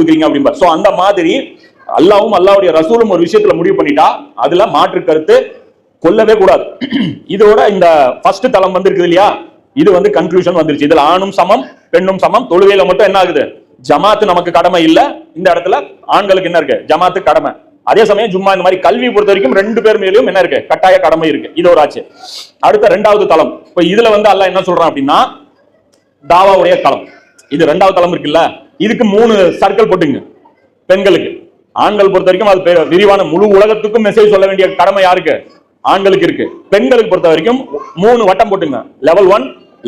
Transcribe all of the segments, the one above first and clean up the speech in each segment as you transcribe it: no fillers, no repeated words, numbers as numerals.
கொடுக்குறீங்க அப்படின்பா. சோ அந்த மாதிரி அல்லாவும் அல்லாவுடைய ரசூலும் ஒரு விஷயத்துல முடிவு பண்ணிட்டா அதுல மாற்று கருத்து கொள்ளவே கூடாது. இதோட இந்த ஃபர்ஸ்ட் தளம் வந்து இருக்குது இல்லையா, இது வந்து கன்க்ளூஷன் வந்துருச்சு. இதுல ஆணும் சமம் பெண்ணும் சமம். தொழுகையில மட்டும் என்ன ஆகுது, ஜமாத்து நமக்கு கடமை இல்ல, இந்த இடத்துல ஆண்களுக்கு என்ன இருக்கு, ஜமாத்து கடமை. அதே சமயம் ஜும்மா இந்த மாதிரி கல்வி பொறுத்த வரைக்கும் ரெண்டு பேர் மேலும் என்ன இருக்கு, கட்டாய கடமை இருக்கு. இது ஒரு ஆச்சு. அடுத்த ரெண்டாவது தளம். இப்ப இதுல வந்து அல்லாஹ் என்ன சொல்றான் அப்படின்னா தாவாவுடைய தளம். இது ரெண்டாவது தளம் இருக்குல்ல, இதுக்கு 3 சர்க்கிள் போட்டுங்க. பெண்களுக்கு, ஆண்கள் பொறுத்த வரைக்கும் அது விரிவான முழு உலகத்துக்கும் மெசேஜ் சொல்ல வேண்டிய கடமை யாருக்கு, ஆண்களுக்கு இருக்கு. பெண்களுக்கு பொறுத்த வரைக்கும் 3 வட்டம் போட்டுங்க. Level 1,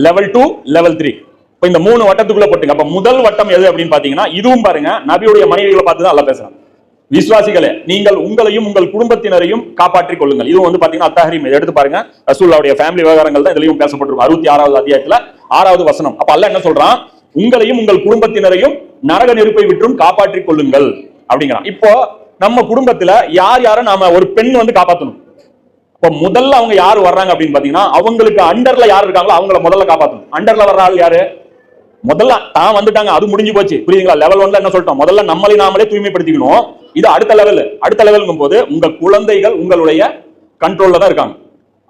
level 2, level 3. இப்ப இந்த 3 வட்டத்துக்குள்ள போட்டுங்க. அப்ப முதல் வட்டம் எது அப்படின்னு பாத்தீங்கன்னா, இதுவும் பாருங்க நபியுடைய மனைவிகளை பார்த்து தான் அல்லாஹ் பேசுறாங்க. விசுவாசிகளே, நீங்கள் உங்களையும் உங்கள் குடும்பத்தினரையும் காப்பாற்றிக் கொள்ளுங்கள். இது வந்து பாத்தீங்கன்னா அத்தஹரீம். எடுத்து பாருங்க, ரசூலுல்லாஹ்வுடைய ஃபேமிலி விவகாரங்கள் தான் இதுலயும் பேசப்பட்டிருக்கும். 66வது அத்தியாயத்துல 6வது வசனம். அப்ப அல்லாஹ் என்ன சொல்றான், உங்களையும் உங்கள் குடும்பத்தினரையும் நரக நெருப்பை விட்டும் காப்பாற்றிக் கொள்ளுங்கள் அப்படிங்கிறான். இப்போ நம்ம குடும்பத்துல யார் யாரை நாம ஒரு பெண் வந்து காப்பாற்றணும். இப்போ முதல்ல அவங்க யாரு வர்றாங்க அப்படின்னு பாத்தீங்கன்னா, அவங்களுக்கு அண்டர்ல யார் இருக்காங்களோ அவங்கள முதல்ல காப்பாற்றணும். அண்டர்ல வர்ற ஆள் யாரு, முதல்ல தான் வந்துட்டாங்க, அது முடிஞ்சு போச்சு, புரியுதுங்களா? லெவல் 1ல என்ன சொல்லிட்டோம், முதல்ல நம்மளை நாமளே தூய்மைப்படுத்திக்கணும். இது அடுத்த லெவல். அடுத்த லெவலுங்கும் போது உங்க குழந்தைகள் உங்களுடைய கண்ட்ரோல்ல தான் இருக்காங்க.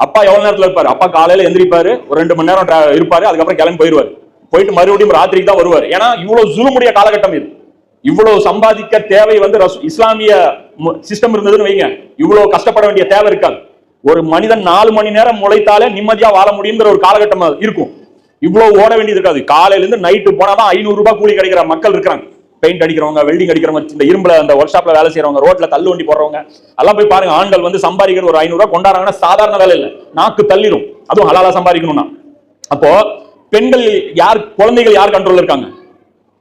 அப்பா எவ்வளவு நேரத்துல இருப்பாரு, அப்பா காலையில எந்திரிப்பாரு, ஒரு 2 மணி நேரம் இருப்பாரு, அதுக்கப்புறம் கிளம்பி போயிருவாரு. போயிட்டு மறுபடியும் ராத்திரிக்கு தான் வருவார். ஏன்னா இவ்வளவு ஜுலுமுடைய காலகட்டம் இது. இவ்வளவு சம்பாதிக்க தேவை வந்து இஸ்லாமிய சிஸ்டம் இருந்ததுன்னு வைங்க, இவ்வளவு கஷ்டப்பட வேண்டிய தேவை இருக்காது. ஒரு மனிதன் 4 மணி நேரம் முளைத்தாலே நிம்மதியா வாழ முடியுங்கிற ஒரு காலகட்டம் இருக்கும். இவ்வளவு ஓட வேண்டியது இருக்காது. காலையில இருந்து நைட்டு போனாதான் 500 ரூபாய் கூலி கிடைக்கிற மக்கள் இருக்காங்க. பெயிண்ட் அடிக்கிறவங்க, வெல்டிங் அடிக்கிறவங்க, இந்த இரும்புல அந்த ஒர்க் ஷாப்ல வேலை செய்யறவங்க, ரோட்ல தள்ளு வண்டி போடுறவங்க எல்லாம் போய் பாருங்க. ஆண்கள் வந்து சம்பாதிக்கிற ஒரு 500 ரூபாய் கொண்டாடுறாங்கன்னா சாதாரண வேலை இல்லை, நாக்கு தள்ளிடும். அதுவும் ஹலாலா சம்பாதிக்கணும்னா. அப்போ பெண்கள் யார், குழந்தைகள் யார் கண்ட்ரோல்ல இருக்காங்க,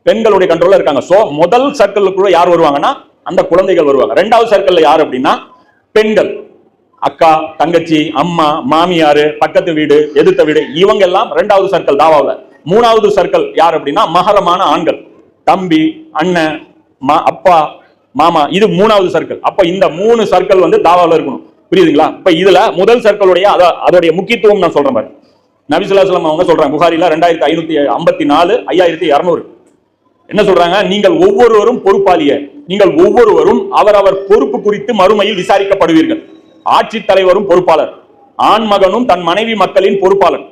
பெண்களுடைய கண்ட்ரோல்ல இருக்காங்க. சோ முதல் சர்க்கிள்குள்ள யார் வருவாங்கன்னா அந்த குழந்தைகள் வருவாங்க. ரெண்டாவது சர்க்கிள்ல யார் அப்படின்னா பெண்கள், அக்கா, தங்கச்சி, அம்மா, மாமியாரு, பக்கத்து வீடு, எதிர்த்த வீடு, இவங்க எல்லாம் ரெண்டாவது சர்க்கிள் தாவாவுல. மூணாவது சர்க்கிள் யார் அப்படின்னா மகரமான ஆண்கள், தம்பி, அண்ணன், அப்பா, மாமா, இது மூணாவது சர்க்கிள். அப்ப இந்த 3 சர்க்கிள் வந்து தாவாவுல இருக்கணும், புரியுதுங்களா? இப்ப இதுல முதல் சர்க்கிளுடைய அதோடைய முக்கியத்துவம் நான் சொல்றேன் பாரு. நபி ஸல்லல்லாஹு அலைஹி வஸல்லம் அவங்க சொல்றாங்க, புகாரில 2554, 5200 என்ன சொல்றாங்க, நீங்கள் ஒவ்வொருவரும் பொறுப்பாளிய, நீங்கள் ஒவ்வொருவரும் அவரவர் பொறுப்பு குறித்து மறுமையில் விசாரிக்கப்படுவீர்கள். ஆட்சி தலைவரும் பொறுப்பாளர், ஆண் மகனும் தன் மனைவி மக்களின் பொறுப்பாளர்,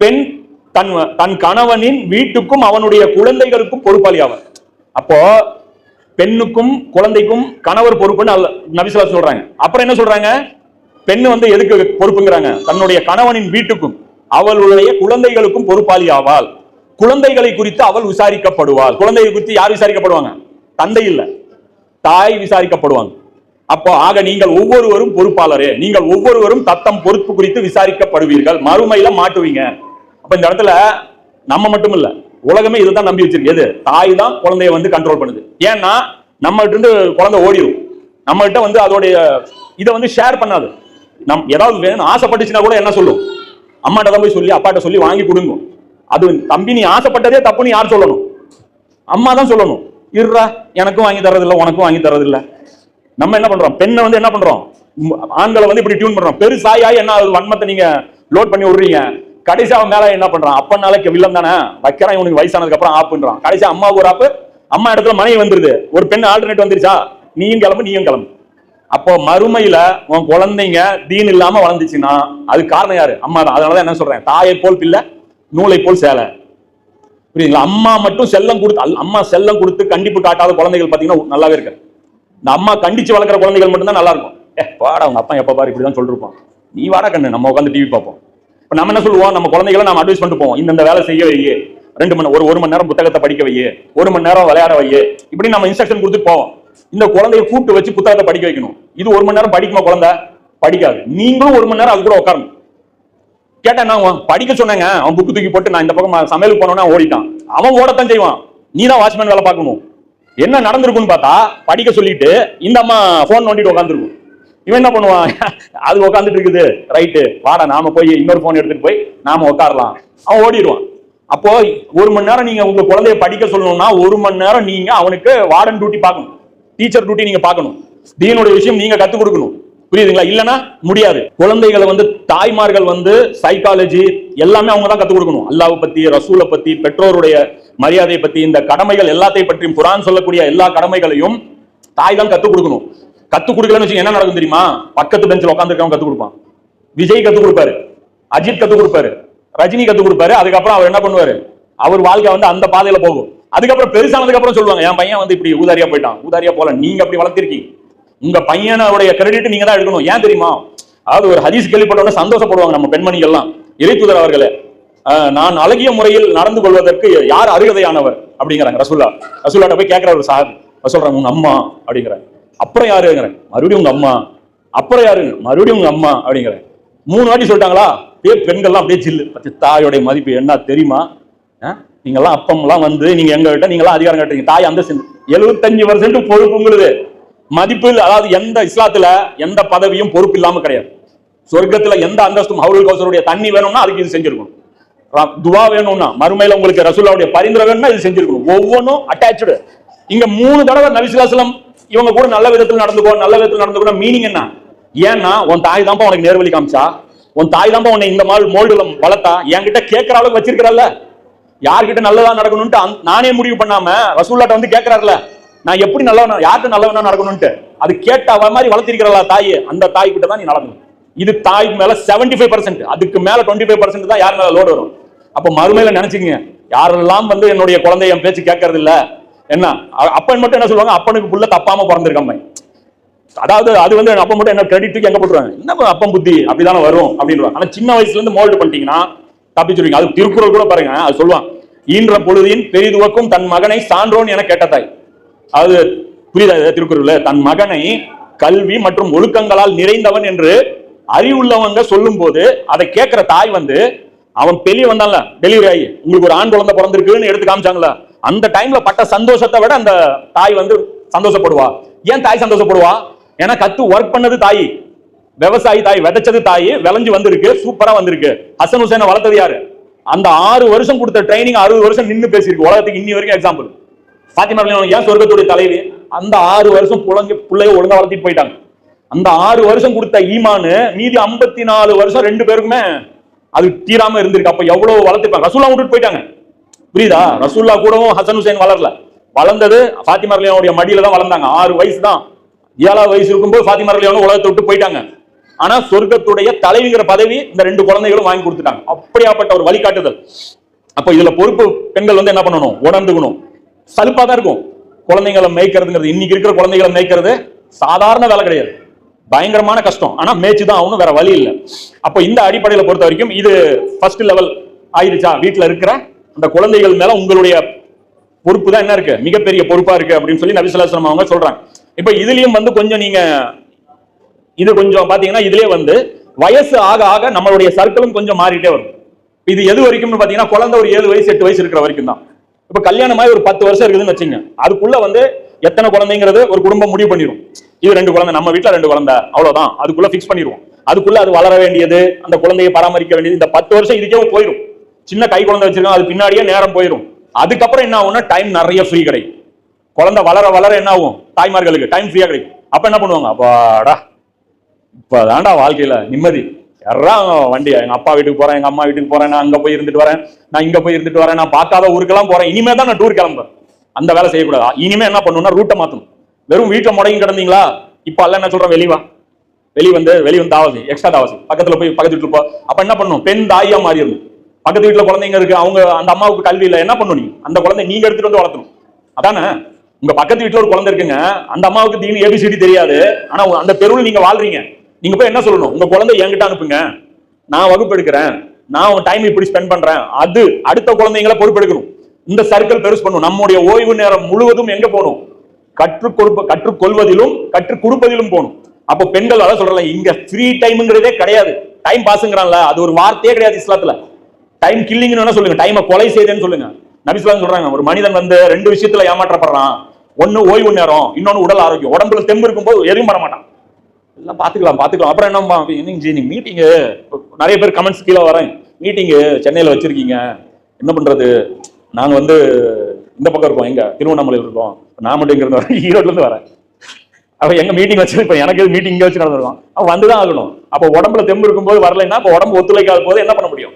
பெண் தன் கணவனின் வீட்டுக்கும் அவனுடைய குழந்தைகளுக்கும் பொறுப்பாளி ஆவார். அப்போ பெண்ணுக்கும் குழந்தைக்கும் கணவர் பொறுப்புன்னு நபி ஸல்லல்லாஹு அலைஹி சொல்றாங்க. அப்புறம் என்ன சொல்றாங்க, பெண்ணு வந்து எதுக்கு பொறுப்புங்கிறாங்க, தன்னுடைய கணவனின் வீட்டுக்கும் அவளுடைய குழந்தைகளுக்கும் பொறுப்பாளி ஆவாள். குழந்தைகளை குறித்து அவள் விசாரிக்கப்படுவாள். குழந்தைகளை குறித்து யார் விசாரிக்கப்படுவாங்க, தந்தை இல்ல, தாய் விசாரிக்கப்படுவாங்க. அப்போ ஆக நீங்கள் ஒவ்வொருவரும் பொறுப்பாளரே, நீங்கள் ஒவ்வொருவரும் தத்தம் பொறுப்பு குறித்து விசாரிக்கப்படுவீர்கள், மறுமையில மாட்டுவீங்க. அப்ப இந்த இடத்துல நம்ம மட்டும் இல்ல, உலகமே இதுதான் நம்பி வச்சிருக்கு. எது, தாய் தான் குழந்தைய வந்து கண்ட்ரோல் பண்ணுது. ஏன்னா நம்ம கிட்ட இருந்து குழந்தை ஓடிடும், நம்ம கிட்ட வந்து அதோடைய இதை வந்து ஷேர் பண்ணாது. ஏதாவது வேணும் ஆசைப்பட்டுச்சுன்னா கூட என்ன சொல்லும், அம்மாட்ட தான் போய் சொல்லி அப்பாட்ட சொல்லி வாங்கி கொடுங்க. அது தம்பி நீ ஆசைப்பட்டதே தப்புன்னு யார் சொல்லணும், அம்மா தான் சொல்லணும். இருறா, எனக்கும் வாங்கி தரதில்லை, உனக்கும் வாங்கி தரதில்லை. நம்ம என்ன பண்றோம், பெண்ணை வந்து என்ன பண்றோம், ஆண்களை வந்து இப்படி டியூன் பண்றோம். பெருசாயாய் என்ன வன்மத்தை நீங்க லோட் பண்ணி விடுறீங்க. கடைசி அவன் மேல என்ன பண்றான், அப்பனால வில்லம் தானே வைக்கிறான், இவனுக்கு வயசானதுக்கு அப்புறம் ஆப்புன்றான். கடைசி அம்மாவுக்கு ஒரு ஆப்பு, அம்மா இடத்துல மனைவி வந்துருது, ஒரு பெண் ஆல்டர்னேட் வந்துருச்சா, நீயும் கிளம்பு நீயும் கிளம்பு. அப்போ மறுமையில உன் குழந்தைங்க தீன் இல்லாம வளர்ந்துச்சுன்னா அது காரணம் யாரு, அம்மா தான். அதனாலதான் என்ன சொல்றேன், தாயை போல் பிள்ளை, நூலை போல் சேலை, புரியுங்களா? அம்மா மட்டும் செல்லம் கொடுத்து, அம்மா செல்லம் கொடுத்து கண்டிப்பு காட்டாத குழந்தைகள் பாத்தீங்கன்னா நல்லாவே இருக்கு. இந்த அம்மா கண்டிச்சு வளர்க்குற குழந்தைகள் மட்டும்தான் நல்லா இருக்கும். வாடா உங்க அப்பா எப்ப பாரு இப்படிதான் சொல்லிருப்பான், நீ வாடா கண்ணு, நம்ம உட்காந்து டிவி பார்ப்போம். இப்ப நம்ம என்ன சொல்லுவோம், நம்ம குழந்தைகளை நம்ம அட்வைஸ் பண்ணிட்டு போவோம், இந்த வேலை செய்ய வையே, 2 மணி ஒரு மணி நேரம் புத்தகத்தை படிக்க வையே, 1 மணி நேரம் விளையாட வையே, இப்படி நம்ம இன்ஸ்ட்ரக்ஷன் கொடுத்துட்டு போவோம். இந்த குழந்தைய கூட்டு வச்சு புத்தகத்தை படிக்க வைக்கணும். இது 1 மணி நேரம் படிக்குமா குழந்தை, படிக்காது. நீங்களும் 1 மணி நேரம் அது கூட உட்காரணும். கேட்டா நான் படிக்க சொன்னேங்க, அவன் புக்கு தூக்கி போட்டு நான் இந்த பக்கம் சமையலுக்கு போனோன்னா ஓடிட்டான். அவன் ஓடத்தான் செய்வான், நீ தான் வாட்ச்மேன் வேலை பார்க்கணும். என்ன நடந்திருக்குன்னு பார்த்தா, படிக்க சொல்லிட்டு இந்த அம்மா போன் நோண்டிட்டு உட்காந்துருக்கும். இவன் என்ன பண்ணுவான், அது உட்காந்துட்டு இருக்குது, ரைட்டு வாடா நாம போய் இன்னொரு போன் எடுத்துட்டு போய் நாம உட்காரலாம், அவன் ஓடிடுவான். அப்போ 1 மணி நேரம் நீங்க உங்க குழந்தைய படிக்க சொல்லணும்னா 1 மணி நேரம் நீங்க அவனுக்கு வார்டன் டியூட்டி பார்க்கணும், டீச்சர் டியூட்டி நீங்க பார்க்கணும், தீனுடைய விஷயம் நீங்க கத்துக் கொடுக்கணும். புரியுதுங்களா? இல்லனா முடியாது. குழந்தைகளை வந்து தாய்மார்கள் வந்து சைக்காலஜி எல்லாமே அவங்க தான் கத்துக் கொடுக்கணும். அல்லாஹ் பத்தி, ரசூலை பத்தி, பெற்றோருடைய மரியாதை பத்தி, இந்த கடமைகள் எல்லாத்தையும் பற்றியும் குர்ஆன் சொல்லக்கூடிய எல்லா கடமைகளையும் தாய் தான் கத்துக் கொடுக்கணும். கத்துக் கொடுக்கலன்னு என்ன நடக்கும் தெரியுமா? பக்கத்து பெஞ்சில் உட்காந்துருக்கவங்க கத்துக் கொடுப்பான். விஜய் கத்துக் கொடுப்பாரு, அஜித் கத்துக் கொடுப்பாரு, ரஜினி கத்துக் கொடுப்பாரு. அதுக்கப்புறம் அவர் என்ன பண்ணுவாரு? அவர் வாழ்க்கை வந்து அந்த பாதையில போகும். அதுக்கப்புறம் பெருசானதுக்கு அப்புறம் சொல்லுவாங்க, என் பையன் வந்து இப்படி ஊதாரியா போயிட்டான். ஊதாரியா போல, நீங்க அப்படி வளர்த்திருக்கீங்க. உங்க பையனுடைய கிரெடிட் நீங்க தான் எடுக்கணும். ஏன் தெரியுமா? அதாவது ஒரு ஹதீஸ் கேள்விப்பட்டவங்க சந்தோஷப்படுவாங்க நம்ம பெண்மணிகள் எல்லாம். இறைத்துதர் அவர்களே, நான் அழகிய முறையில் நடந்து கொள்வதற்கு யார் அருகதையானவர் அப்படிங்கிறாங்க ரசூல்லா. ரசூல்லாட்ட போய் கேட்கிற ஒரு சார் சொல்றாங்க, உங்க அம்மா அப்படிங்கிறாங்க. அப்புறம் யாருங்கிறேன், மறுபடியும் உங்க அம்மா. அப்புறம் யாரு, மறுபடியும் உங்க அம்மா அப்படிங்கிறேன். 3 வாட்டி சொல்லிட்டாங்களா? அப்படியே பெண்கள்லாம் அப்படியே சில்லு. தாயோடைய மதிப்பு என்ன தெரியுமா? நீங்கெல்லாம் அப்பம்லாம் வந்து நீங்க எங்க கிட்ட நீங்களாம் அதிகாரம் கட்டுறீங்க. தாய் அந்த 75% பொறுப்பு உங்களுது. மதிப்பு, அதாவது எந்த இஸ்லாத்துல எந்த பதவியும் பொறுப்பு இல்லாம கிடையாது. சொர்க்கத்துல எந்த அந்தஸ்தும், ஹவுலுல் கௌசருடைய தண்ணி வேணும்னா அதுக்கு இது செஞ்சிருக்கணும். துவா வேணும்னா, மறுமையில உங்களுக்கு ரசூலுல்லாஹ்வுடைய பரிந்துரை வேணும்னா இது செஞ்சிருக்கணும். ஒவ்வொன்றும் அட்டாச்சு. இங்க 3 தடவை நபி ஸல்லல்லாஹு அலைஹி வஸல்லம் இவங்க கூட நல்ல விதத்தில் நடந்துக்கோ, நல்ல விதத்தில் நடந்துக்கோ. மீனிங் என்ன? ஏன்னா உன் தாய் தான்ப்பா உனக்கு நேர்வழி காமிச்சா, உன் தாய் தான்ப்பா உன்னை இந்த மாதிரி மோல்டுல வளர்த்தா. என்கிட்ட கேட்கிற அளவுக்கு வச்சிருக்கிறல்ல, யார்கிட்ட நல்லதா நடக்கணும்ட்டு நானே முடிவு பண்ணாம ரசூலுல்லாஹ்ட்ட வந்து கேட்கிறாருல, நான் எப்படி நல்லவனா, யார்கிட்ட நல்லவனா நடக்கணும்ட்டு அது கேட்ட அவ மாதிரி வளர்த்திருக்கிறா தாய். அந்த தாய் கிட்ட தான் நீ நடக்கணும். இது தாய்க்கு மேல 75%, அதுக்கு மேல 25% தான் யார் மேல லோடு வரும். அப்ப மறுமையில நினைச்சுக்கங்க, யாரெல்லாம் வந்து என்னுடைய குழந்தை என் பேச்சு கேட்கறது இல்ல, என்ன அப்பன் மட்டும் என்ன சொல்லுவாங்க, அப்பனுக்கு புள்ள தப்பாம பிறந்திருக்காம. அதாவது அது வந்து அப்ப மட்டும் என்ன கிரெடிட் எங்க போட்டுருவாங்க, என்ன அப்பன் புத்தி அப்படிதானே வரும் அப்படின்னு. ஆனா சின்ன வயசுல இருந்து மோல்டு பண்ணிட்டீங்கன்னா தப்பிச்சுருவீங்க. அது திருக்குறள் கூட பாருங்க, அது சொல்லுவான், ஈன்ற பொழுதின் பெரிதுவக்கும் தன் மகனை சான்றோன் என கேட்ட தாய். அது புரியுதா? திருக்குறள் தன் மகனை கல்வி மற்றும் ஒழுக்கங்களால் நிறைந்தவன் என்று அறிவுள்ளவங்க சொல்லும் போது அதை கேட்கிற தாய் வந்து, அவன் பெரிய வந்தான்ல டெலிவரி ஆகி உங்களுக்கு ஒரு ஆண் குழந்தை பிறந்திருக்குன்னு எடுத்து காமிச்சாங்களா, அந்த டைம்ல பட்ட சந்தோஷத்தை விட அந்த தாய் வந்து சந்தோஷப்படுவா. ஏன் தாய் சந்தோஷப்படுவா? ஏன்னா கத்து ஒர்க் பண்ணது தாய், விவசாயி தாய், விதைச்சது தாய், விளைஞ்சு வந்திருக்கு, சூப்பரா வந்திருக்கு. ஹசன் ஹுசைனை வளர்த்தது யாரு? அந்த 6 வருஷம் கொடுத்த ட்ரைனிங் 60 வருஷம் நின்று பேசியிருக்கு உலகத்துக்கு இன்னி வரைக்கும். எக்ஸாம்பிள் ஃபாத்திமா ரலியல்லாஹு அன்ஹா ஏன் சொர்க்கத்துடைய தலைவி? அந்த 6 வருஷம் பிள்ளைய ஒழுங்கா வளர்த்திட்டு போயிட்டாங்க. அந்த 6 வருஷம் கொடுத்த ஈமானு மீதி 54 வருஷம் 2 பேருக்குமே அது தீராம இருந்திருக்கு. அப்ப எவ்வளவு வளர்த்திருப்பாங்க. ரசூலுல்லாஹ் விட்டுட்டு போயிட்டாங்க. புரியுதா? ரசூலுல்லாஹ் கூடவும் ஹசன் ஹுசைன் வளரல, வளர்ந்தது ஃபாத்திமா ரலியல்லாஹு அன்ஹா மடியில தான் வளர்ந்தாங்க. 6 வயசு தான், 7வது வயசு இருக்கும்போது ஃபாத்திமா ரலியல்லாஹு அன்ஹா உலகத்தை விட்டு போயிட்டாங்க. ஆனா சொர்க்கத்துடைய தலைவிங்கிற பதவி இந்த 2 குழந்தைகளும் வாங்கி கொடுத்துட்டாங்க. அப்படியாப்பட்ட ஒரு வழிகாட்டுதல். அப்ப இதுல பொறுப்பு பெண்கள் வந்து என்ன பண்ணணும், உணர்ந்துக்கணும். சலுப்பா தான் இருக்கும் குழந்தைகளை மேய்க்கிறதுங்கிறது. இன்னைக்கு இருக்கிற குழந்தைகளை மேய்க்கிறது சாதாரண வேலை கிடையாது, பயங்கரமான கஷ்டம். ஆனா மேய்ச்சி தான் ஆகணும், வேற வழி இல்லை. அப்ப இந்த அடிப்படையில பொறுத்த வரைக்கும் இது ஃபர்ஸ்ட் லெவல் ஆயிருச்சா. வீட்டுல இருக்கிற அந்த குழந்தைகள் மேல உங்களுடைய பொறுப்பு தான் என்ன இருக்கு, மிகப்பெரிய பொறுப்பா இருக்கு அப்படின்னு சொல்லி நபி ஸல்லல்லாஹு அலைஹி வஸல்லம் அவங்க சொல்றாங்க. இப்ப இதுலயும் வந்து கொஞ்சம் நீங்க இது கொஞ்சம் பாத்தீங்கன்னா, இதுலயே வந்து வயசு ஆக ஆக நம்மளுடைய சர்க்கிளும் கொஞ்சம் மாறிட்டே வரும். இது எது வரைக்கும்னு பாத்தீங்கன்னா, குழந்தை ஒரு 7 வயசு 8 வயசு இருக்கிற வரைக்கும் தான். இப்ப கல்யாணமாய் ஒரு 10 வருஷம் இருக்குதுன்னு வச்சுங்க, அதுக்குள்ள வந்து எத்தனை குழந்தைங்கிறது ஒரு குடும்பம் முடிவு பண்ணிடும். இது 2 குழந்தை, நம்ம வீட்டுல 2 குழந்தை, அவ்வளவுதான், அதுக்குள்ள பிக்ஸ் பண்ணிடுவோம். அதுக்குள்ள அது வளர வேண்டியது, அந்த குழந்தையை பராமரிக்க வேண்டியது, இந்த 10 வருஷம் இதுக்கே போயிடும். சின்ன கை குழந்தை வச்சிருக்கோம், அது பின்னாடியே நேரம் போயிடும். அதுக்கப்புறம் என்ன ஆகும்னா, டைம் நிறைய ஃப்ரீ கிடைக்கும். குழந்தை வளர வளர என்ன ஆகும், தாய்மார்களுக்கு டைம் ஃப்ரீயா கிடைக்கும். அப்ப என்ன பண்ணுவாங்க, அப்பாடா இப்பதான்டா வாழ்க்கையில நிம்மதி. யாராவது வண்டி, எங்க அப்பா வீட்டுக்கு போறேன், எங்க அம்மா வீட்டுக்கு போறேன், நான் அங்க போய் இருந்துட்டு வரேன், நான் இங்க போய் இருந்துட்டு வரேன், நான் பார்க்காத ஊருக்கெல்லாம் போறேன், இனிமே தான் நான் டூர் கிளம்புறேன். அந்த வேலை செய்யக்கூடாது. இனிமே என்ன பண்ணணும்னா ரூட்டை மாத்தணும். வெறும் வீட்டுல முடங்கி கிடந்தீங்களா, இப்ப அல்ல என்ன சொல்றேன், வெளி வந்து தாவாசி, எக்ஸ்ட்ரா தாவாசி, பக்கத்துல போய் பக்கத்து வீட்டுல போ. அப்ப என்ன பண்ணணும், பெண் தாயா மாறிடணும். பக்கத்து வீட்டுல குழந்தைங்க இருக்கு, அவங்க அந்த அம்மாவுக்கு கல்வி இல்லை, என்ன பண்ணணும், நீங்க அந்த குழந்தை நீங்க எடுத்துட்டு வந்து வளர்த்தணும். அதானே, உங்க பக்கத்து வீட்டுல ஒரு குழந்தை இருக்குங்க, அந்த அம்மாவுக்கு தீனி ஏபிசிடி தெரியாது, ஆனா அந்த தெருவில் நீங்க வாழ்றீங்க. நீங்க போய் என்ன சொல்லணும், உங்க குழந்தை என்கிட்ட அனுப்புங்க, நான் வகுப்பு எடுக்கிறேன், நான் உன் டைம் இப்படி ஸ்பெண்ட் பண்றேன். அது அடுத்த குழந்தைங்களை பொறுப்பெடுக்கணும். இந்த சர்க்கிள் பெருசு பண்ணும். நம்முடைய ஓய்வு நேரம் முழுவதும் எங்க போகணும், கற்றுக்கொள்வதிலும் கற்றுக் கொடுப்பதிலும் போகணும். அப்போ பெண்கள் அதான் சொல்றல, இங்க ஃப்ரீ டைம்ங்கிறதே கிடையாது. டைம் பாஸ்ங்கறான்ல, அது ஒரு வார்த்தையே கிடையாது இஸ்லாத்துல. டைம் கில்லிங்னு என்ன சொல்லுங்க, டைமை கொலை செய்தேன்னு சொல்லுங்க. நபி ஸல்லல்லாஹு அலைஹி வஸல்லம் சொல்றாங்க, ஒரு மனிதன் வந்து 2 விஷயத்துல ஏமாற்றப்படுறான். ஒன்னு ஓய்வு நேரம், இன்னொன்னு உடல் ஆரோக்கியம். உடம்புல தெம்பு இருக்கும்போது எதுவும் பண்ண மாட்டான், எல்லாம் பாத்துக்கலாம். அப்புறம் என்ன மீட்டிங், நிறைய பேர் கமெண்ட்ஸ் கீழே வரேன், மீட்டிங் சென்னையில வச்சிருக்கீங்க, என்ன பண்றது, நாங்க வந்து இந்த பக்கம் இருக்கோம், எங்க திருவண்ணாமலை இருக்கோம், நான் மட்டும் இங்க இருந்து வரேன், ஈரோட்ல இருந்து வரேன். அப்ப எங்க மீட்டிங் வச்சு இப்ப எனக்கு மீட்டிங் இங்க வச்சு நடந்திருக்கும். அப்ப வந்துதான் ஆகணும். அப்ப உடம்புல தெம்பு இருக்கும்போது வரலைன்னா அப்ப உடம்பு ஒத்துழைக்காத போது என்ன பண்ண முடியும்?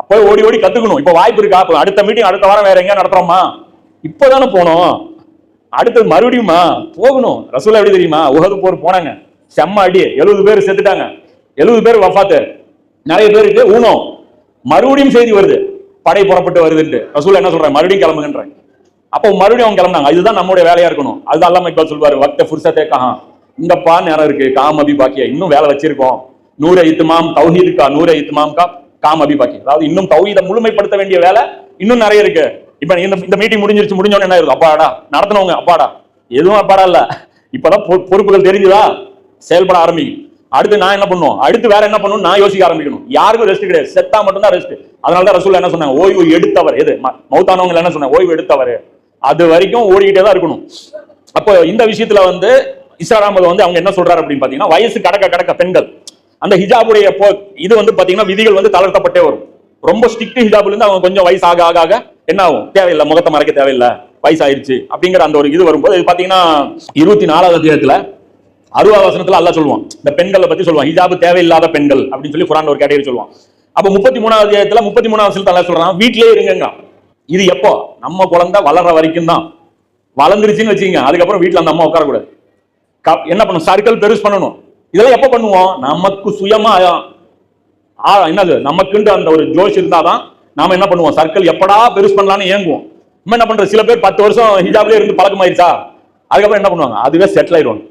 அப்போ ஓடி ஓடி கத்துக்கணும். இப்ப வாய்ப்பு இருக்கா? அடுத்த மீட்டிங் அடுத்த வாரம் வேற எங்க நடத்துறோமா? இப்பதானே போனோம், அடுத்தது மறுபடியுமா போகணும். ரசூல் எப்படி தெரியுமா? உஹது போர் போனாங்க, செம்ம அடி, 70 பேர் செத்துட்டாங்க, 70 பேர் வஃபாத்து, நிறைய பேருக்கு ஊனம். மறுபடியும் செய்தி வருது, படை புறப்பட்டு வருதுன்னு. ரசூல் என்ன சொல்றாங்க? மறுபடியும் கிளம்புங்கன்றாங்க. அப்போ மறுபடியும் அவங்க கிளம்புனாங்க. இதுதான் நம்மளுடைய வேலையா இருக்கணும். அதுதான் அல்லாஹ் இக்பால் சொல்வாரு, வக்த ஃபுர்சத்தே கஹா, இங்கப்பா நேரம் இருக்கு, காம் அபி பாக்கியா, இன்னும் வேலை வச்சிருக்கோம். நூறு இத்மாம் தௌஹீத் கா, நூறு இத்மாம் கா காம் அபி பாக்கியா, அதாவது இன்னும் தௌஹீதை முழுமைப்படுத்த வேண்டிய வேலை இன்னும் நிறைய இருக்கு. இப்ப இந்த மீட்டிங் முடிஞ்சோன்னு என்ன இருக்கு? அப்பாடா நடத்தினவங்க, அப்பாடா எதுவும் அப்பாடா இல்ல, இப்பதான் பொறுப்புகள் தெரிஞ்சுதா, செயல்பட ஆரம்பிக்கும். அடுத்து நான் என்ன பண்ணுவோம், அடுத்து வேற என்ன பண்ணணும் நான் யோசிக்க ஆரம்பிக்கணும். யாருக்கும் ரெஸ்ட் கிடையாது, செத்தா மட்டும்தான் ரெஸ்ட். அதனாலதான் ரசூல் என்ன சொன்னாங்க? ஓய்வு எடுத்தவர் எது? மௌத்தானவங்க என்ன சொன்னாங்க? ஓய்வு எடுத்தவர். அது வரைக்கும் ஓடிக்கிட்டே தான் இருக்கணும். அப்போ இந்த விஷயத்துல வந்து இஸ்ரார் அஹமது வந்து அவங்க என்ன சொல்றாரு அப்படின்னு பாத்தீங்கன்னா, வயசு கடக்க பெண்கள் அந்த ஹிஜாபுடைய இது வந்து பாத்தீங்கன்னா விதிகள் வந்து தளர்த்தப்பட்டே வரும். ரொம்ப ஸ்ட்ரிக்ட் ஹிஜாபுல இருந்து அவங்க கொஞ்சம் வயசு ஆக ஆக என்ன ஆகும்? தேவையில்லை, முகத்தை மறைக்க தேவையில்லை, வயசாயிருச்சு அப்படிங்கிற அந்த ஒரு இது வரும்போது இது பாத்தீங்கன்னா 24வது அத்தியாயத்துல 60வது வசனத்துல அல்லாஹ் சொல்லுவான், இந்த பெண்களை பத்தி சொல்லுவான், ஹிஜாபு தேவையில்லாத பெண்கள் அப்படின்னு சொல்லி குர்ஆன்ல ஒரு கேட்டகரி சொல்லுவான். அப்ப 33வது அத்தியாயத்துல 33வது வசனத்துல அல்லாஹ் சொல்றான், வீட்டிலேயே இருங்க. இது எப்போ? நம்ம குழந்தை வளர்ற வரைக்கும் தான். வளர்ந்துருச்சுன்னு வச்சுங்க, அதுக்கப்புறம் வீட்டுல அந்த அம்மா உட்காரக்கூடாது. என்ன பண்ணும்? சர்க்கிள் பெருசு பண்ணணும். இதெல்லாம் எப்ப பண்ணுவோம்? நமக்கு சுயமா என்னது, நமக்குன்ற அந்த ஒரு ஜோஷ் இருந்தாதான் நாம என்ன பண்ணுவோம், சர்க்கிள் எப்படா பெருசு பண்ணலாம்னு ஏங்குவோம். நம்ம என்ன பண்றது, சில பேர் 10 வருஷம் ஹிஜாப்லயே இருந்து பழக்கமாயிருச்சா, அதுக்கப்புறம் என்ன பண்ணுவாங்க, அதுவே செட்டில் ஆயிடுவாங்க.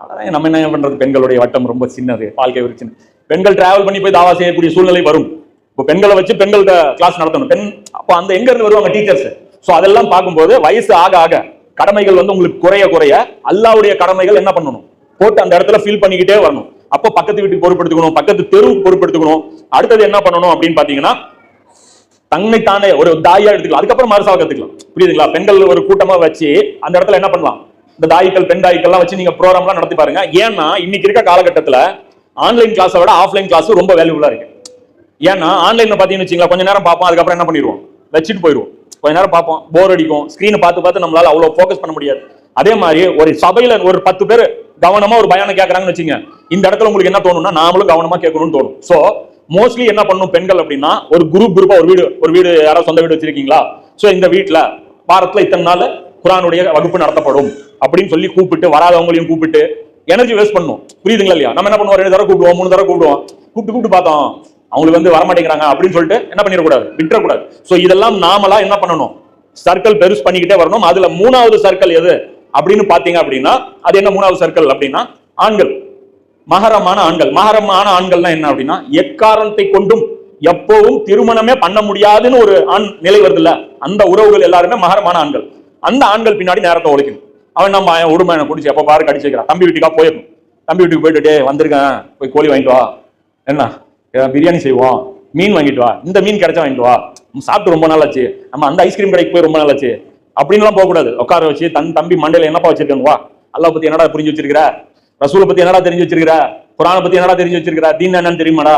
அதான் நம்ம என்ன பண்றது, பெண்களுடைய வட்டம் ரொம்ப சின்னது, வாழ்க்கை ஒரு சின்ன. பெண்கள் டிராவல் பண்ணி போய் தாவா செய்யக்கூடிய சூழ்நிலை வரும். இப்போ பெண்களை வச்சு பெண்கள் கிளாஸ் நடத்தணும். அப்போ அந்த எங்க இருந்து வருவாங்க? டீச்சர்ஸ். சோ அதெல்லாம் பார்க்கும்போது வயசு ஆக ஆக கடமைகள் வந்து உங்களுக்கு குறைய அல்லாஹ்வுடைய கடமைகள் என்ன பண்ணணும், போட்டு அந்த இடத்துல ஃபீல் பண்ணிக்கிட்டே வரணும். அப்போ பக்கத்து வீட்டுக்கு பொறுப்படுத்திக்கணும், பக்கத்து தெருவுக்கு பொறுப்படுத்திக்கணும். அடுத்தது என்ன பண்ணணும் அப்படின்னு பாத்தீங்கன்னா, தன்னைத்தானே ஒரு தாயா எடுத்துக்கலாம், அதுக்கப்புறம் மறுசாவை கத்துக்கலாம். புரியுதுங்களா? பெண்கள் ஒரு கூட்டமா வச்சு அந்த இடத்துல என்ன பண்ணலாம், இந்த தாய்க்கள் பெண் தாய்க்கள்லாம் வச்சு நீங்க ப்ரோக்ராம்லாம் நடத்தி பாருங்க. ஏன்னா இன்னைக்கு இருக்க காலகட்டத்துல ஆன்லைன் கிளாஸை விட ஆஃப்லைன் கிளாஸ் ரொம்ப வேல்யூபுல்லா இருக்கு. ஏன்னா ஆன்லைன்ல பாத்தீங்கன்னு வச்சுங்களா, கொஞ்ச நேரம் பார்ப்போம், அதுக்கப்புறம் என்ன பண்ணிடுவோம், வச்சுட்டு போயிடுவோம். கொஞ்ச நேரம் பார்ப்போம், போர் அடிக்கும், ஸ்கிரீனை பார்த்து நம்மளால அவ்வளவு ஃபோக்கஸ் பண்ண முடியாது. அதே மாதிரி ஒரு சபையில ஒரு 10 பேர் கவனமா ஒரு பயானம் கேட்கறாங்கன்னு வச்சுங்க, இந்த இடத்துல உங்களுக்கு என்ன தோணும்னா, நாமளும் கவனமா கேட்கணும்னு தோணும். சோ மோஸ்ட்லி என்ன பண்ணணும் பெண்கள் அப்படின்னா, ஒரு குரூப்பா ஒரு வீடு யாராவது சொந்த வீடு வச்சிருக்கீங்களா, சோ இந்த வீட்டுல வாரத்துல இத்தனை நாள் குர்ஆனுடைய வகுப்பு நடத்தப்படும் அப்படின்னு சொல்லி கூப்பிட்டு வராதவங்களையும் கூப்பிட்டு எனர்ஜி வேஸ்ட் பண்ணும். புரியுதுங்களா இல்லையா? நம்ம என்ன பண்ணுவோம், 2 தடவை கூப்பிடுவோம், 3 தடவை கூப்பிட்டு பார்த்தோம், அவங்களுக்கு வந்து வரமாட்டேங்கிறாங்க அப்படின்னு சொல்லிட்டு என்ன பண்ணிடக்கூடாது, விட்டுறக்கூடாது. சோ இதெல்லாம் நாமளா என்ன பண்ணணும், சர்க்கிள் பெருசு பண்ணிக்கிட்டே வரணும். அதுல 3வது சர்க்கிள் எது அப்படின்னு பாத்தீங்க அப்படின்னா, அது என்ன 3வது சர்க்கிள் அப்படின்னா, ஆண்கள், மஹரமான ஆண்கள். மஹரமான ஆண்கள்னா என்ன அப்படின்னா, எக்காரணத்தை கொண்டும் எப்பவும் திருமணமே பண்ண முடியாதுன்னு ஒரு ஆண் நிலை வருது இல்ல, அந்த உறவுகள் எல்லாருமே மஹரமான ஆண்கள். அந்த ஆண்கள் பின்னாடி நேரத்தை ஒழிக்கணும். அவன் நம்ம உடுமை குடிச்சு எப்ப பாரு கடிச்சு வைக்கிறான், தம்பி வீட்டுக்கா போயிடணும். தம்பி வீட்டுக்கு போயிட்டு வந்திருக்கேன், போய் கோழி வாங்கிட்டு வா, என்ன பிரியாணி செய்வோம், மீன் வாங்கிட்டு வா, இந்த மீன் கிடைச்சா வாங்கிட்டு வா, சாப்பிட்டு ரொம்ப நாள் ஆச்சு, நம்ம அந்த ஐஸ்கிரீம் கடைக்கு போய் ரொம்ப நாள் ஆச்சு அப்படின்லாம் போகக்கூடாது. உட்கார வச்சு தம்பி மண்டையில என்னப்பா வச்சிருக்கேன், வா அல்லாஹ் பத்தி என்னடா புரிஞ்சு வச்சிருக்கிற, ரசூலை பத்தி என்னடா தெரிஞ்சு வச்சிருக்கிற, குர்ஆனை பத்தி என்னடா தெரிஞ்சு வச்சிருக்கிற, தீன் என்னன்னு தெரியுமாடா,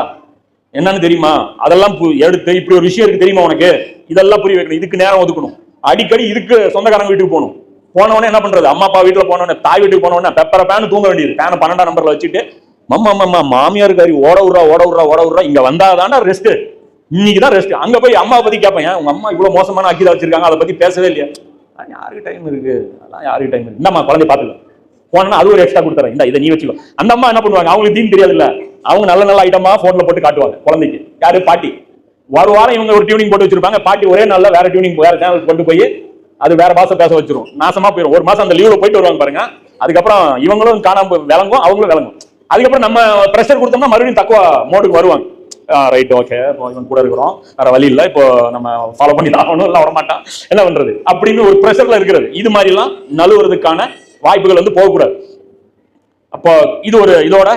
என்னன்னு தெரியுமா, அதெல்லாம் எடுத்து இப்படி ஒரு விஷயம் இருக்கு தெரியுமா உனக்கு, இதெல்லாம் புரிய வைக்கணும். இதுக்கு நேரம் ஒதுக்கணும். அடிக்கடி இதுக்கு சொந்தக்காரங்க வீட்டுக்கு போகணும். போனவனே என்ன பண்றது, அம்மா அப்பா வீட்டுல போனவனே, தாய் வீட்டுக்கு போனவனே பெப்பர பேனு தூங்க வேண்டியது, பேனை 12ஆம் நம்பர்ல வச்சுட்டு மம்மா மாமியார் காரி ஓட விடுறா, இங்க வந்தாதான்டா ரெஸ்ட், இன்னைக்குதான் ரெஸ்ட். அங்க போய் அம்மா பத்தி கேட்பேன், உங்க அம்மா இவ்வளவு மோசமான அக்கீதா வச்சிருக்காங்க, அதை பத்தி பேசவே இல்லையா, யாருக்கு டைம் இருக்கு, அதெல்லாம் யாருக்கு டைம் இருக்கு, இந்தம்மா குழந்தை பாத்துக்கலாம், போனா அது ஒரு எக்ஸ்ட்ரா கொடுத்துறேன், இதை நீ வச்சுக்கோ. அந்த அம்மா என்ன பண்ணுவாங்க, அவங்களுக்கு தீன் தெரியாது இல்ல, அவங்க நல்ல ஐட்டமா போன்ல போட்டு காட்டுவாங்க குழந்தைக்கு. யாரு? பாட்டி. ஒரு வாரம் இவங்க ஒரு டியூனிங் போட்டு வச்சிருப்பாங்க, பாட்டி ஒரே நாள்ல வேற டியூனிங் வேற சேனல் கொண்டு போய் அது வேற பாச பேச வச்சிரும், நாசமா போயிடும். ஒரு மாசம் அந்த லீவ்ல போயிட்டு வருவாங்க பாருங்க, அதுக்கப்புறம் இவங்களும் காணாம விளங்கும், அவங்களும் விளங்கும். அதுக்கப்புறம் நம்ம பிரஷர் கொடுத்தோம்னா மறுபடியும் தக்குவா மோடுக்கு வருவாங்க. ரைட், ஓகே, இவன் கூட இருக்கிறோம், வேற வழி இல்லை, இப்போ நம்ம ஃபாலோ பண்ணி ஆகணும், இல்லை வரமாட்டான், என்ன பண்றது அப்படின்னு ஒரு பிரஷர்ல இருக்கிறது. இது மாதிரி எல்லாம் நழுவுறதுக்கான வாய்ப்புகள் வந்து போகக்கூடாது. அப்போ இது ஒரு இதோட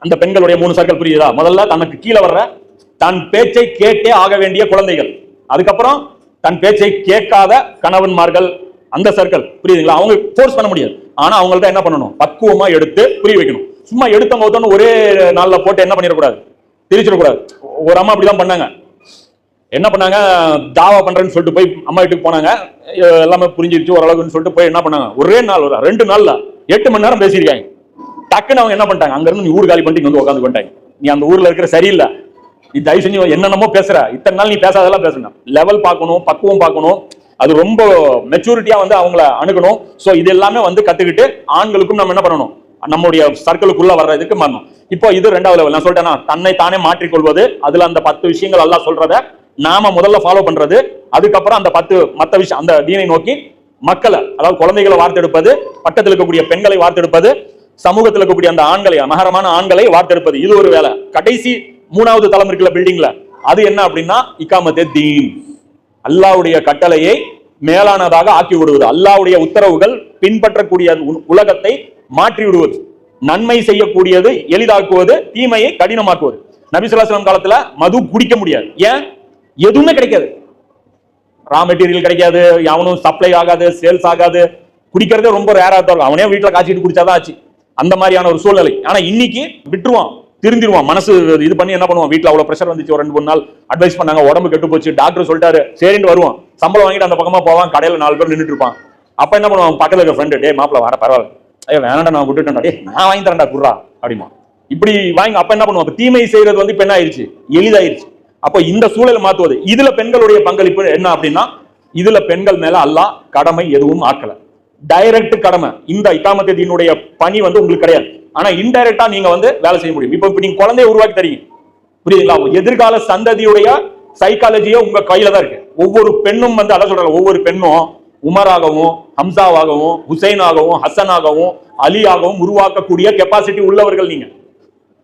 அந்த பெண்களுடைய 3 சர்க்கிள் புரியுதா? முதல்ல தனக்கு கீழே வர்ற தன் பேச்சை கேட்டே ஆக வேண்டிய குழந்தைகள், அதுக்கப்புறம் தன் பேச்சை கேட்காத கணவன்மார்கள், அந்த சர்க்கிள் புரியுதுங்களா? அவங்க ஃபோர்ஸ் பண்ண முடியாது, ஆனா அவங்கள்ட்ட என்ன பண்ணணும், பக்குவமா எடுத்து புரிய வைக்கணும். சும்மா எடுத்த போதோன்னு ஒரே நாள்ல போட்டு என்ன பண்ணிடக்கூடாது, திரிச்சிடக்கூடாது. ஒரு அம்மா அப்படிதான் பண்ணாங்க. என்ன பண்ணாங்க, தாவா பண்றேன்னு சொல்லிட்டு போய் அம்மா வீட்டுக்கு போனாங்க, எல்லாமே புரிஞ்சிருச்சு ஓரளவுன்னு சொல்லிட்டு போய் என்ன பண்ணாங்க, ஒரே நாள் 2 நாள்ல 8 மணி நேரம் பேசியிருக்காங்க. டக்குன்னு அவங்க என்ன பண்ணிட்டாங்க, அங்க இருந்து நீ ஊர் காலி பண்ணிட்டு இங்க வந்து உட்காந்து பண்ணிட்டாங்க. நீ அந்த ஊர்ல இருக்கிற சரியில்லை, நீ தயவு செஞ்சு என்னென்னமோ பேசுற, இத்தனை நாள் நீ பேசாதெல்லாம் பேசணும். லெவல் பார்க்கணும், பக்குவம் பார்க்கணும், அது ரொம்ப மெச்சூரிட்டியா வந்து அவங்கள அணுகணும். சோ இது எல்லாமே வந்து கத்துக்கிட்டு ஆண்களுக்கும் நம்ம என்ன பண்ணணும், நம்முடைய சர்க்கிளுக்குள்ள வர்றதுக்கு மாறணும். இப்போ இது 2வது லெவல். நான் சொல்லிட்டேன்னா, தன்னை தானே மாற்றிக்கொள்வது, அதுல அந்த 10 விஷயங்கள் எல்லாம் சொல்றத நாம முதல்ல ஃபாலோ பண்றது, அதுக்கப்புறம் அந்த 10 மத்த விஷயம் அந்த தீனை நோக்கி மக்களை, அதாவது குழந்தைகளை வார்த்தெடுப்பது, பக்கத்தில் இருக்கக்கூடிய பெண்களை வார்த்தெடுப்பது, சமூகத்தில் இருக்கக்கூடிய அந்த ஆண்களை, மகரமான ஆண்களை வார்த்தெடுப்பது, இது ஒரு வேலை. கடைசி 3வது தளம் இருக்குல்ல பில்டிங்ல, அது என்ன அப்படின்னா இகாமத்தே தீன், அல்லாஹ்வுடைய கட்டளையை மேலானதாக ஆக்கி விடுவது, அல்லாஹ்வுடைய உத்தரவுகள் பின்பற்றக்கூடிய உலகத்தை மாற்றி விடுவது, நன்மை செய்யக்கூடியது எளிதாக்குவது, தீமையை கடினமாக்குவது. நபி ஸல்லல்லாஹு அலைஹி வஸல்லம் காலத்துல மது குடிக்க முடியாது. ஏன்? எதுவுமே கிடைக்காது, ரா மெட்டீரியல் கிடைக்காது, அவனும் சப்ளை ஆகாது, சேல்ஸ் ஆகாது, குடிக்கிறதே ரொம்ப ரேரா இருக்கும். அவனே வீட்டுல காய்ச்சிட்டு குடிச்சாதான் ஆச்சு, அந்த மாதிரியான ஒரு சூழ்நிலை. ஆனா இன்னைக்கு விட்டுருவான், திருந்திடுவான், மனசு இது பண்ணி என்ன பண்ணுவான், வீட்டுல அவ்வளவு பிரஷர் வந்துச்சு, ஒரு 2-3 நாள் அட்வைஸ் பண்ணாங்க, உடம்பு கெட்டு போச்சு, டாக்டர் சொல்லிட்டாரு, சரின்னு வருவான், சம்பளம் வாங்கிட்டு அந்த பக்கமா போவான், கடையில 4 பேர் நின்றுட்டு இருப்பான். அப்ப என்ன பண்ணுவான், பக்கத்துல இருக்க ஃப்ரெண்டு, டே மாப்பிள வர பரவாயில்ல, ஐயோ வேணாண்டா நான் விட்டுட்டேன்டா, டே நான் வாங்கி தரேன்டா குர்ரா அப்படிமா, இப்படி வாங்கி. அப்ப என்ன பண்ணுவான், தீமை செய்யறது வந்து இப்ப என்ன ஆயிருச்சு, எளிதாயிருச்சு. அப்போ இந்த சூழலை மாத்துவது, இதுல பெண்களுடைய பங்களிப்பு என்ன அப்படின்னா, இதுல பெண்கள் மேல அல்லாஹ் கடமை எதுவும் ஆக்கல, டைரக்ட் கடமை. இந்த இகாமத்தே தீனுடைய பணி வந்து உங்களுக்கு கிடையாது. ஆனா இன்டைரக்டா நீங்க வந்து வேலை செய்ய முடியும். இப்ப நீங்க குழந்தைய உருவாக்கி தரீங்க, புரியுதுங்களா? எதிர்கால சந்ததியுடைய சைக்காலஜியோ உங்க கையில தான் இருக்கு. ஒவ்வொரு பெண்ணும் வந்து அதான் சொல்றாங்க, ஒவ்வொரு பெண்ணும் உமராகவும், ஹம்சாவாகவும், ஹுசைனாகவும், ஹசனாகவும், அலியாகவும் உருவாக்கக்கூடிய கெப்பாசிட்டி உள்ளவர்கள் நீங்க,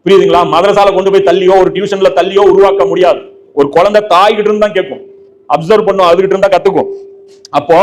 புரியுதுங்களா? மதரசால கொண்டு போய் தள்ளியோ, ஒரு டியூஷன்ல தள்ளியோ உருவாக்க முடியாது. ஒரு குழந்தை தாய்கிட்ட இருந்து தான் கேட்கும், அப்சர்வ் பண்ணும், அதுகிட்ட இருந்தா கத்துக்கும். அப்போ